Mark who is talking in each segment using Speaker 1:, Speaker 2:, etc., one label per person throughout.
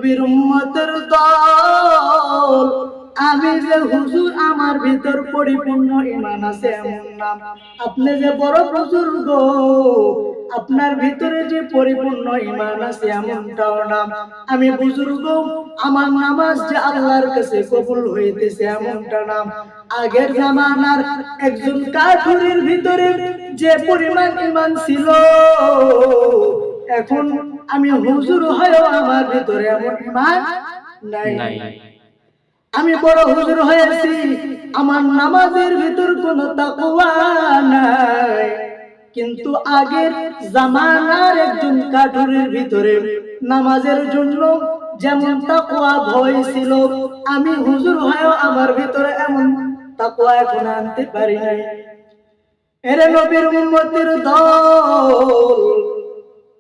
Speaker 1: নবীর উম্মতের দল। আমি যে হুজুর আমার ভিতর পরিপূর্ণ ঈমান আছে এমন না। আপনি যে বড় বুজুর্গ, আপনার ভিতরে যে পরিপূর্ণ ঈমান আছে এমনটাও না। আমি বুজুর্গ, আমার নামাজ যে আল্লাহর কাছে কবুল হইতেছে এমনটা না। আগের জামানার একজন কাফিরের ভিতরে যে পরিমাণ ঈমান ছিল, এখন আমি হুজুর হয়েও আমার ভিতরে এমন ঈমান নাই। আমি বড় হুজুর হয়েছি, আমার নামাজের ভিতর কোনো তাকওয়া নাই। কিন্তু আগের জামানার একজন কাঠুরের ভিতরে নামাজের জন্য যেমন তাকওয়া ভয় ছিল, আমি হুজুর হয়েও আমার ভিতরে এমন তাকওয়া এখন আনতে পারি নাই। এরে নবীর উম্মতের দল,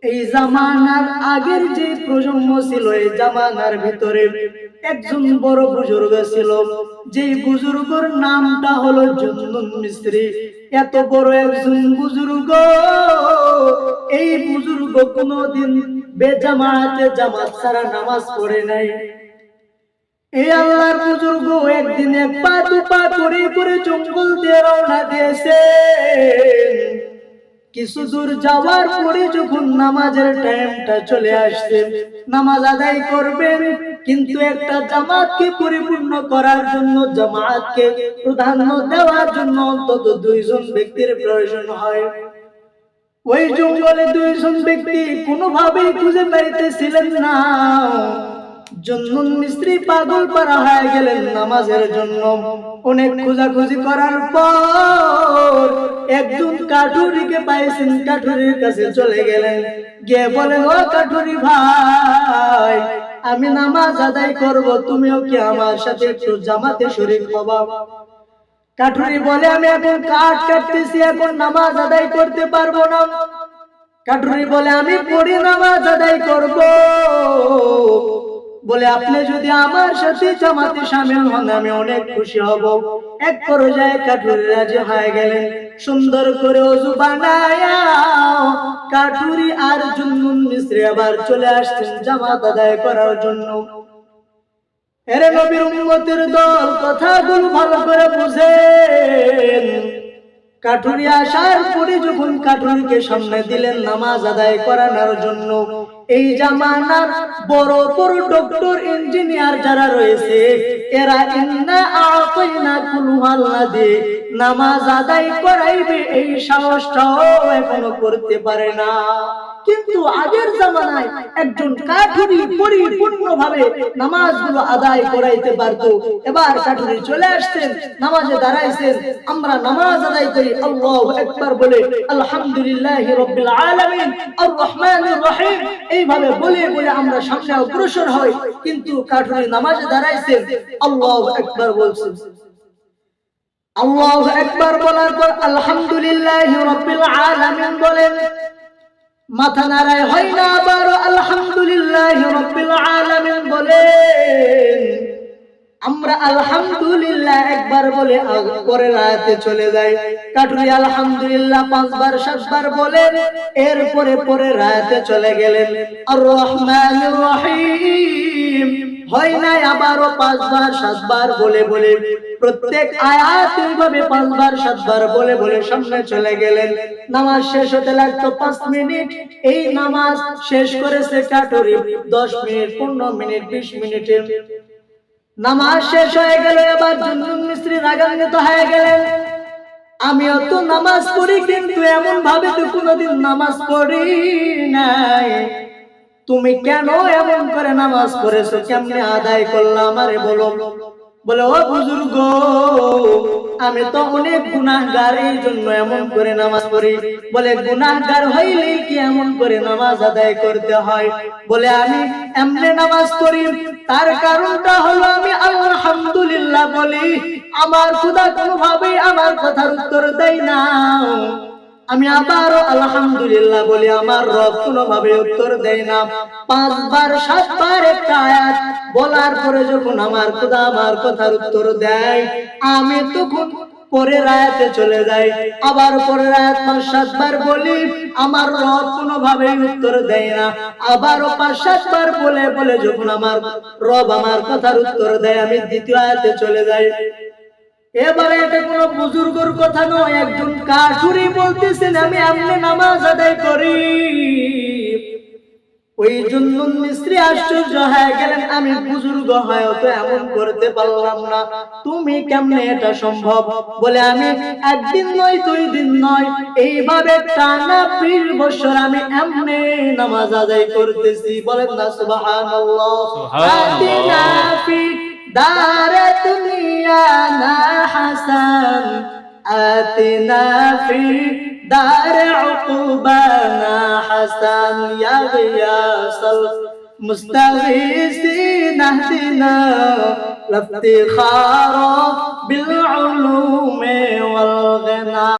Speaker 1: এই জামানার আগের যে প্রজন্ম ছিল, এই জামানার ভিতরে একজন বড় বুজুর্গ ছিল, যে বুজুর্গর নামটা হলো জুন্নুন মিসরি। এত বড় একজন বুজুর্গ, এই বুজুর্গ কোনদিন বেজামাতে জামাত ছাড়া নামাজ পড়ে নাই। এই আল্লাহর বুজুর্গ একদিন এক পা দুপা করে করে জঙ্গল দিয়ে রওনা দিয়েছে। কিছু দূর যাওয়ার পরে যখন নামাজের টাইমটা চলে আসছে, নামাজ আদায় করবেন, কিন্তু একটা জামাতকে পরিপূর্ণ করার জন্য, জামাতকে প্রাধান্য দেওয়ার জন্য অন্তত দুইজন ব্যক্তির প্রয়োজন হয়। ওই জঙ্গলে দুইজন ব্যক্তি কোনোভাবেই খুঁজে পাইতেছিলেন না। জুন্নুন মিস্ত্রি পাগল পারা হয়ে গেলেন নামাজের জন্য। অনেক খোঁজাখুঁজি করার পর একজন কাঠুরিকে পাইছেন, কাঠুরির কাছে চলে গেলেন, গিয়ে বলেন, ও কাঠুরি ভাই, আমি নামাজ আদায় করব, তুমিও কি আমার সাথে একটু জামাতে শরীক হবা? কাঠুরি বলে, আমি এখন কাঠ কাটতেছি, এখন নামাজ আদায় করতে পারবো না। কাঠুরি বলে, আমি পড়ে নামাজ আদায় করব। বলে, আপনি যদি আমার সাথে জামাতে শামিল হন আমি অনেক খুশি হব। এক পর্যায়ে কাঠুরি রাজি হয়ে গেলেন। সুন্দর করে ওযু বানায়া কাঠুরি আর জুন্নুন মিসরি আবার চলে আসছেন জামাত আদায় করার জন্য। এরে নবীর উম্মতের দল, কথাগুলো ভালো করে বুঝেন। কাঠুরি আসার পরে যখন কাঠুরিকে সামনে দিলেন নামাজ আদায় করানোর জন্য, এই জামানার বড় বড় ডক্টর ইঞ্জিনিয়ার যারা রয়েছে, এরা ইন্না আতাইনা কুলুহাল্লা দিয়ে নামাজ আদায় করাইবে এই সাহসটাও এখনো করতে পারে না। কিন্তু আগের জামানায় একজন কাঠুরি পরিপূর্ণভাবে নামাজগুলো আদায় করাইতে পারতো। এবার কাঠুরি চলে আসছেন, নামাজে দাঁড়াইছেন, আমরা নামাজ আদায় করি আল্লাহু আকবার বলে, আলহামদুলিল্লাহি রাব্বিল আলামিন আর রহমানির রহিম, এইভাবে বলে বলে আমরা সামনে অগ্রসর হই। কিন্তু কাঠুরি নামাজে দাঁড়াইছেন, আল্লাহু আকবার বলছেন। আল্লাহু আকবার বলার পর আলহামদুলিল্লাহি রাব্বিল আলামিন বলেন, মাথা নাড়ায় হয় না, আবার আলহামদুলিল্লাহি রাব্বিল আলামিন বলেন। আমরা আলহামদুলিল্লাহ একবার বলে পরের আয়াতে চলে যাই। কাঠুরি আলহামদুলিল্লাহ 5 বার 7 বার বলেন, এরপরে পরের আয়াতে চলে গেলেন, আর রহমানির রহিম হয় নাই, আবারও 5 বার 7 বার বলে বলে প্রত্যেক আয়াত এইভাবে 5 বার 7 বার বলে বলে সামনে চলে গেলেন। নামাজ শেষ হতে লাগতো 5 মিনিট। এই নামাজ শেষ করেছে কাঠুরি 10 মিনিট, 15 মিনিট, 20 মিনিটের। নামাজ শেষ হয়ে গেল। এবার জুন্নুন মিসরি রাগান্বিত হয়ে গেলেন, আমিও তো নামাজ পড়ি, কিন্তু এমন ভাবে তো কোনোদিন নামাজ পড়ি নাই। তুমি কেন এমন করে নামাজ পড়েছো, কেমনে আদায় করলাম আমারে বলো। বলে, ও বুজুর্গ, আমি তো অনেক গুনাহগার, এই জন্য এমন করে নামাজ পড়ি। বলে, গুনাহগার হইলে কি এমন করে নামাজ আদায় করতে হয়? বলে, আমি এমনি নামাজ পড়ি, তার কারণটা হলো আমি আলহামদুলিল্লাহ বলি, আমার খোদা কোনোভাবেই আমার কথার উত্তর দেয় না। আমি আবারও আলহামদুলিল্লাহ বলি, আমার রব কোনোভাবে উত্তর দেয় না। 5 বার 7 বার একটা আয়াত বলার পরে যখন আমার খোদা আমার কথার উত্তর দেয়, আমি তখন পরের আয়াতে চলে যায়, আবার পরের আয়াত 5-7 বার বলি, আমার রব কোনোভাবেই উত্তর দেয় না। আবারও 5-7 বার বলে বলে যখন আমার রব আমার কথার উত্তর দেয়, আমি দ্বিতীয় আয়াতে চলে যাই। এবারে এটা কোনো বুজুর্গর কথা নয়, একজন কাঠুরি বলতেছেন আমি এমনি নামাজ আদায় করি। ওই জন্য মিস্ত্রি আশ্চর্য হয়ে গেলেন, আমি বুজুর্গ হয়ও তো এমন করতে পারলাম না, তুমি কেমনে এটা সম্ভব? বলে আমি একদিন নয় 2 দিন নয়, এইভাবে টানা 20 বছর আমি এমনি নামাজ আদায় করতেছি। বলেন না সুবহানাল্লাহ। আতিনা ফি দারে দুনিয়া না হাসান, আতিনা ফি دار عقبانا حسن يا غياث المستغيثين اهدنا لافتخار بالعلوم والغنى